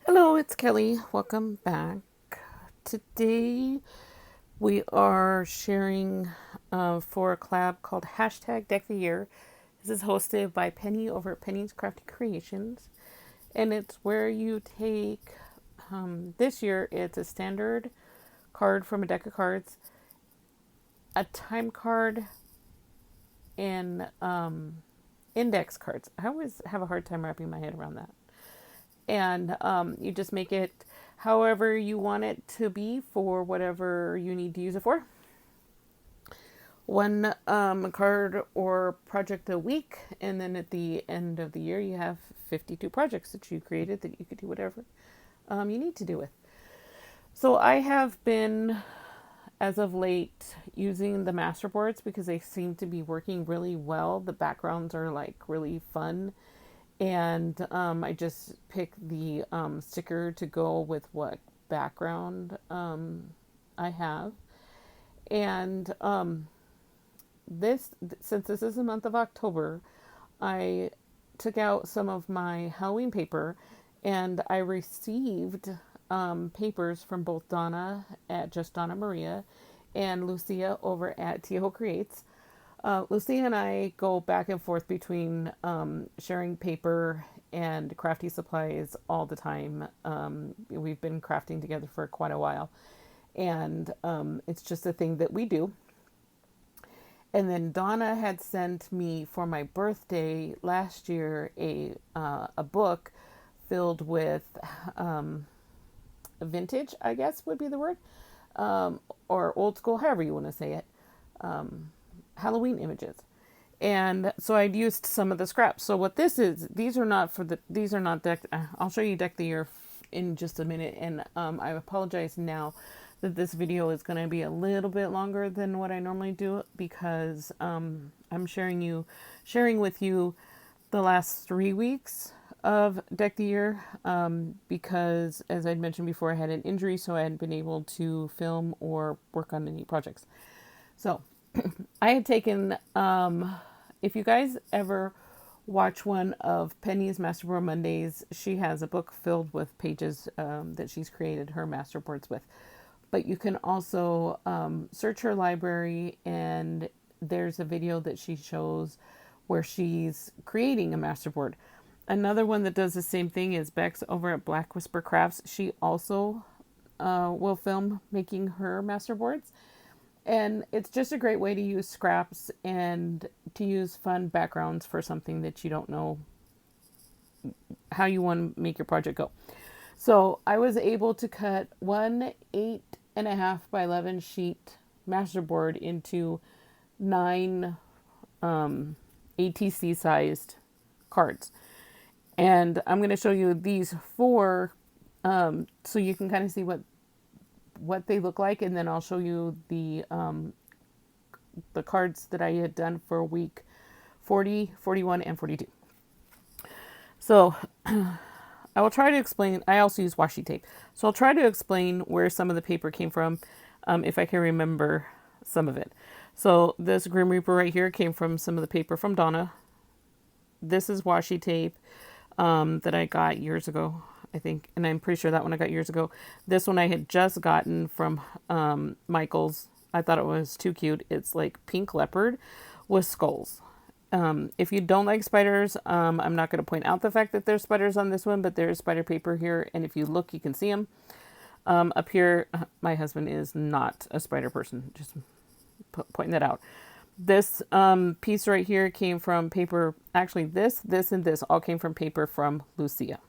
Hello, it's Kelly. Welcome back. Today we are sharing for a collab called Hashtag Deck the Year. This is hosted by Penny over at Penny's Crafty Creations. And it's where you take, this year, it's a standard card from a deck of cards, a time card, and index cards. I always have a hard time wrapping my head around that. And you just make it however you want it to be for whatever you need to use it for. One card or project a week, and then at the end of the year, you have 52 projects that you created that you could do whatever you need to do with. So I have been, as of late, using the masterboards because they seem to be working really well. The backgrounds are like really fun, and I just pick the sticker to go with what background I have. And this, since this is the month of October, I took out some of my Halloween paper, and I received papers from both Donna at Just Donna Maria and Lucia over at Tioho Creates. Lucia and I go back and forth between sharing paper and crafty supplies all the time. We've been crafting together for quite a while, and it's just a thing that we do. And then Donna had sent me for my birthday last year a book filled with vintage, I guess would be the word, or old school, however you want to say it, Halloween images. And so I'd used some of the scraps. So what this is, these are not deck. I'll show you deck the year in just a minute. And I apologize now that this video is going to be a little bit longer than what I normally do because I'm sharing with you the last 3 weeks of deck the year because, as I'd mentioned before, I had an injury, so I hadn't been able to film or work on any projects. So I had taken, if you guys ever watch one of Penny's Masterboard Mondays, she has a book filled with pages that she's created her masterboards with. But you can also search her library, and there's a video that she shows where she's creating a masterboard. Another one that does the same thing is Bexx over at Black Whisper Crafts. She also will film making her masterboards. And it's just a great way to use scraps and to use fun backgrounds for something that you don't know how you want to make your project go. So I was able to cut one 8.5 by 11 sheet masterboard into 9 ATC sized cards. And I'm going to show you these 4 so you can kind of see what they look like, and then I'll show you the cards that I had done for week 40, 41, and 42. So I will try to explain. I also use washi tape, so I'll try to explain where some of the paper came from, if I can remember some of it. So this Grim Reaper right here came from some of the paper from Donna. This is washi tape that I got years ago, I think, and I'm pretty sure that one I got years ago. This one I had just gotten from Michael's. I thought it was too cute. It's like pink leopard with skulls. If you don't like spiders, I'm not going to point out the fact that there's spiders on this one, but there's spider paper here, and if you look, you can see them. Up here, my husband is not a spider person, just pointing that out. This piece right here came from paper. Actually, this, and this all came from paper from Lucia.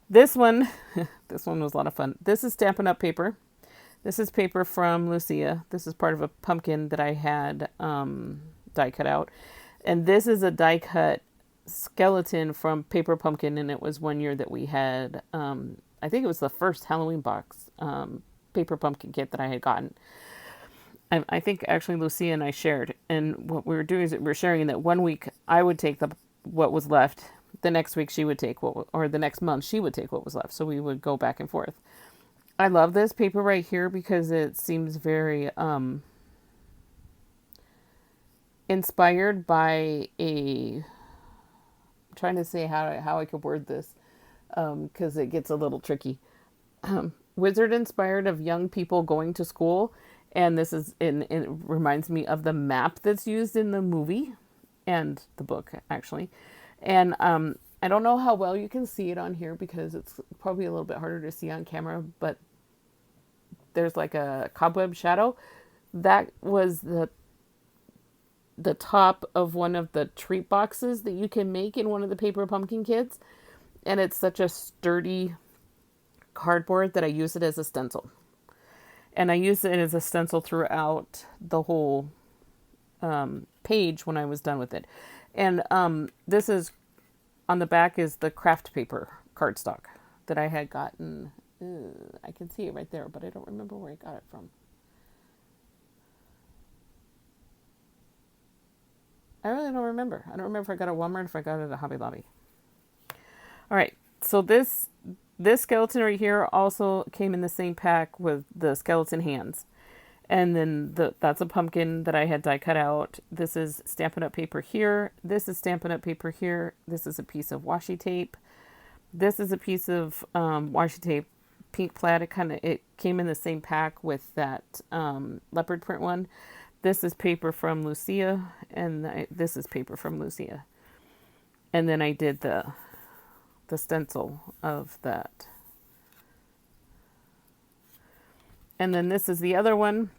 This one, this one was a lot of fun. This is Stampin' Up! Paper. This is paper from Lucia. This is part of a pumpkin that I had die cut out. And this is a die cut skeleton from Paper Pumpkin, and it was one year that we had, I think it was the first Halloween box Paper Pumpkin kit that I had gotten. I think actually Lucia and I shared, and what we were doing is we were sharing that one week I would take what was left, the next week she would take or the next month she would take what was left, so we would go back and forth. I love this paper right here because it seems very inspired by I'm trying to say how I could word this. because it gets a little tricky. Wizard inspired of young people going to school, and this is it reminds me of the map that's used in the movie and the book actually. And I don't know how well you can see it on here because it's probably a little bit harder to see on camera, but there's like a cobweb shadow. That was the top of one of the treat boxes that you can make in one of the paper pumpkin kits, and it's such a sturdy cardboard that I use it as a stencil. And I use it as a stencil throughout the whole page when I was done with it. And this is on the back is the craft paper cardstock that I had gotten. I can see it right there, but I don't remember where I got it from. I really don't remember. I don't remember if I got it at Walmart or if I got it at Hobby Lobby. All right, so this skeleton right here also came in the same pack with the skeleton hands. And then that's a pumpkin that I had die cut out. This is Stampin' Up! Paper here. This is Stampin' Up! Paper here. This is a piece of washi tape. This is a piece of washi tape, pink plaid. It came in the same pack with that leopard print one. This is paper from Lucia, and this is paper from Lucia. And then I did the stencil of that. And then this is the other one.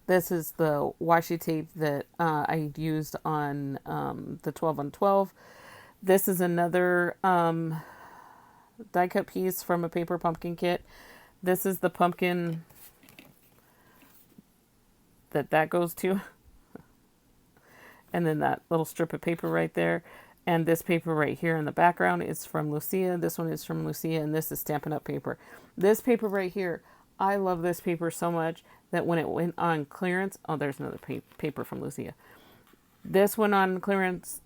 This is the washi tape that I used on the 12 on 12. This is another die cut piece from a paper pumpkin kit. This is the pumpkin that goes to. And then that little strip of paper right there. And this paper right here in the background is from Lucia. This one is from Lucia, and this is Stampin' Up! Paper. This paper right here, I love this paper so much that when it went on clearance, oh, there's another paper from Lucia. This went on clearance,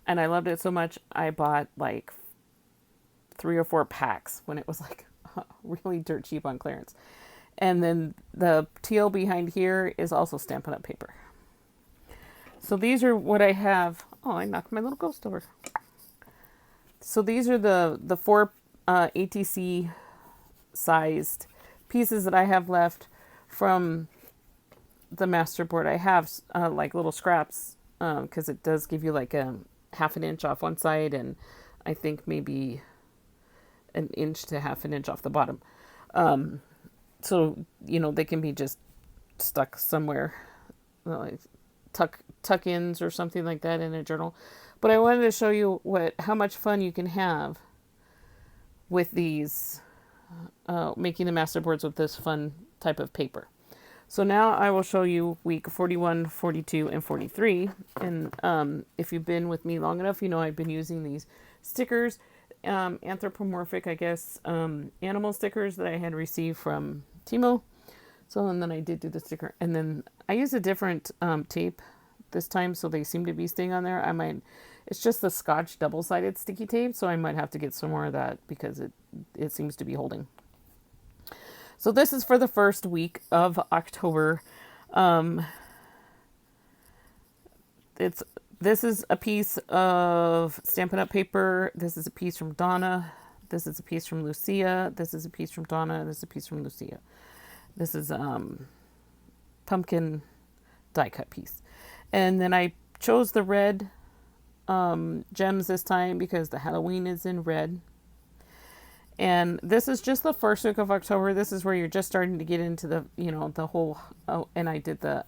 and I loved it so much, I bought like 3 or 4 packs when it was like really dirt cheap on clearance. And then the teal behind here is also Stampin' Up! Paper. So these are what I have. Oh, I knocked my little ghost over. So these are the 4 ATC sized pieces that I have left from the masterboard. I have like little scraps because it does give you like a ½ an inch off one side, and I think maybe an inch to ½ an inch off the bottom. So, you know, they can be just stuck somewhere, like tuck-ins or something like that in a journal. But I wanted to show you how much fun you can have with these, making the masterboards with this fun type of paper. So now I will show you week 41, 42, and 43. And if you've been with me long enough, you know I've been using these stickers, anthropomorphic, I guess, animal stickers that I had received from Timo. So, and then I did do the sticker. And then I used a different tape this time, so they seem to be staying on there. It's just the Scotch double-sided sticky tape, so I might have to get some more of that because it seems to be holding. So this is for the first week of October. This is a piece of Stampin' Up! Paper. This is a piece from Donna. This is a piece from Lucia. This is a piece from Donna. This is a piece from Lucia. This is pumpkin die cut piece. And then I chose the red gems this time because the Halloween is in red. And this is just the first week of October. This is where you're just starting to get into the, you know, the whole, and I did the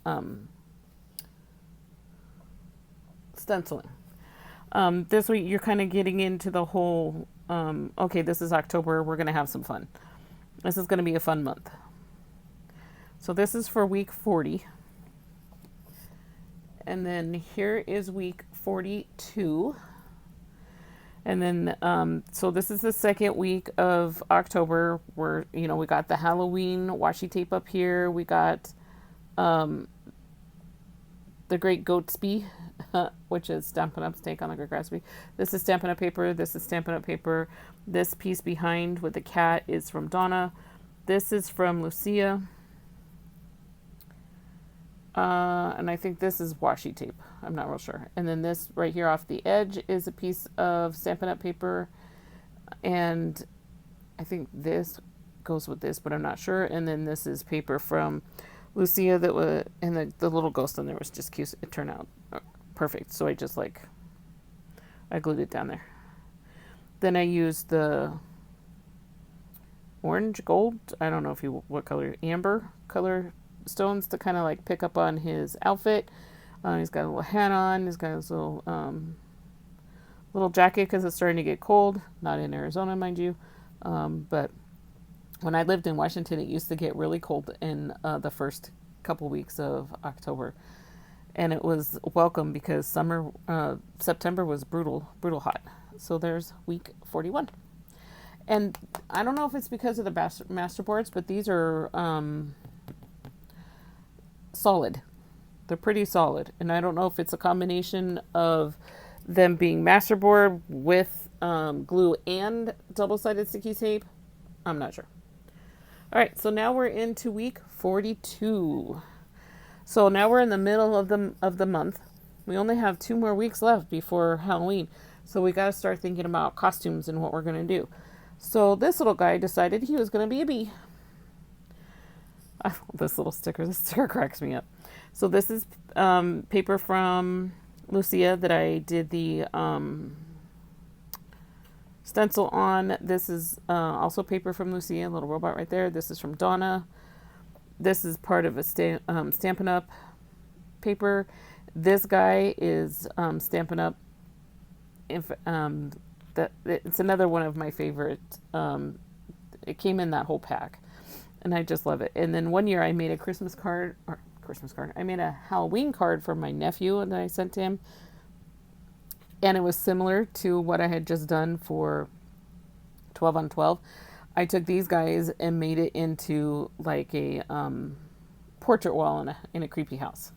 stenciling. This week you're kind of getting into the whole, okay, this is October. We're going to have some fun. This is going to be a fun month. So this is for week 40. And then here is week 42. And then, so this is the second week of October where, you know, we got the Halloween washi tape up here. We got the Great Goatsby, which is Stampin' Up's take on the Great Gatsby. This is Stampin' Up! Paper. This is Stampin' Up! Paper. This piece behind with the cat is from Donna. This is from Lucia. And I think this is washi tape. I'm not real sure. And then this right here off the edge is a piece of Stampin' Up! Paper. And I think this goes with this, but I'm not sure. And then this is paper from Lucia that was, and the little ghost on there was just cute. It turned out perfect. So I just like, I glued it down there. Then I used the orange gold, I don't know if you, what color, amber color stones to kind of like pick up on his outfit. He's got a little hat on. He's got his little jacket because it's starting to get cold. Not in Arizona, mind you. But when I lived in Washington, it used to get really cold in the first couple weeks of October. And it was welcome because September was brutal hot. So there's week 41. And I don't know if it's because of the masterboards, but these are solid. They're pretty solid. And I don't know if it's a combination of them being masterboard with glue and double-sided sticky tape. I'm not sure. All right, so now we're into week 42. So now we're in the middle of the month. We only have 2 more weeks left before Halloween. So we got to start thinking about costumes and what we're going to do. So this little guy decided he was going to be a bee. This sticker cracks me up. So this is paper from Lucia that I did the stencil on. This is also paper from Lucia, a little robot right there. This is from Donna. This is part of a Stampin' Up paper. This guy is Stampin' Up. It's another one of my favorite. It came in that whole pack, and I just love it. And then one year I made a Christmas card. I made a Halloween card for my nephew, and I sent to him. And it was similar to what I had just done for 12 on 12. I took these guys and made it into like a portrait wall in a creepy house.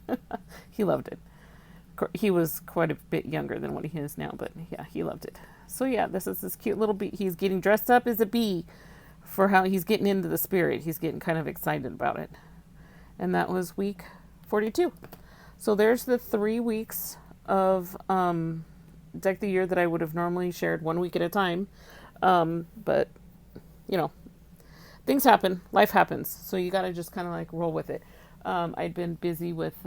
He loved it. He was quite a bit younger than what he is now, but yeah, he loved it. So yeah, this is this cute little bee. He's getting dressed up as a bee for how he's getting into the spirit. He's getting kind of excited about it. And that was week 42. So there's the 3 weeks of Deck the Year that I would have normally shared 1 week at a time. But, you know, things happen. Life happens. So you got to just kind of like roll with it. I'd been busy with,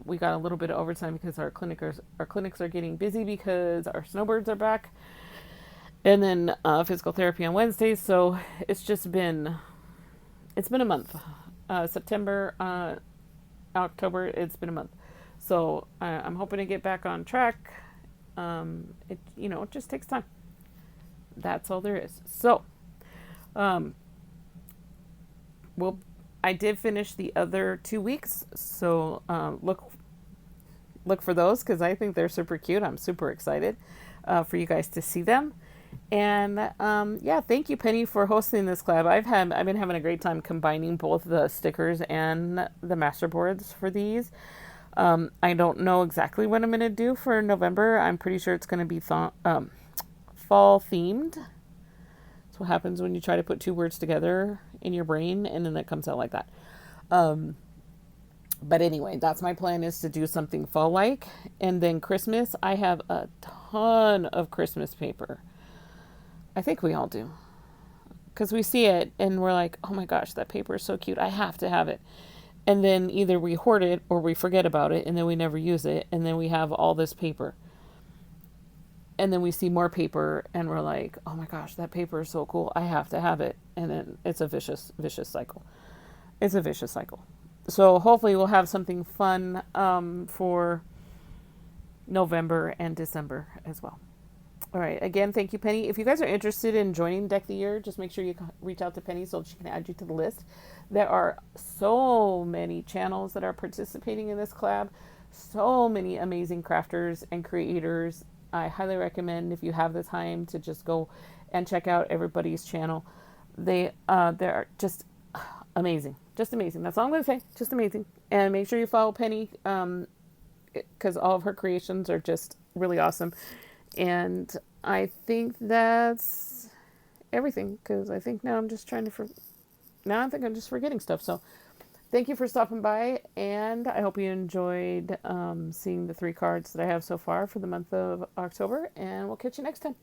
we got a little bit of overtime because our clinics are getting busy because our snowbirds are back. And then physical therapy on Wednesdays. So it's been a month. September, October, it's been a month. So I'm hoping to get back on track. It just takes time. That's all there is. So, I did finish the other 2 weeks. So look for those because I think they're super cute. I'm super excited for you guys to see them. And thank you, Penny, for hosting this collab. I've been having a great time combining both the stickers and the masterboards for these. I don't know exactly what I'm going to do for November. I'm pretty sure it's going to be fall themed. That's what happens when you try to put 2 words together in your brain and then it comes out like that. But anyway, that's my plan, is to do something fall-like. And then Christmas, I have a ton of Christmas paper. I think we all do. Because we see it and we're like, oh my gosh, that paper is so cute. I have to have it. And then either we hoard it or we forget about it and then we never use it. And then we have all this paper. And then we see more paper and we're like, oh my gosh, that paper is so cool. I have to have it. And then it's a vicious cycle. It's a vicious cycle. So hopefully we'll have something fun for November and December as well. All right. Again, thank you, Penny. If you guys are interested in joining Deck the Year, just make sure you reach out to Penny so she can add you to the list. There are so many channels that are participating in this collab. So many amazing crafters and creators. I highly recommend, if you have the time, to just go and check out everybody's channel. They're just amazing. Just amazing. That's all I'm going to say. Just amazing. And make sure you follow Penny because all of her creations are just really awesome. And I think that's everything, because I think now I'm just I think I'm just forgetting stuff. So thank you for stopping by, and I hope you enjoyed seeing the 3 cards that I have so far for the month of October, and we'll catch you next time.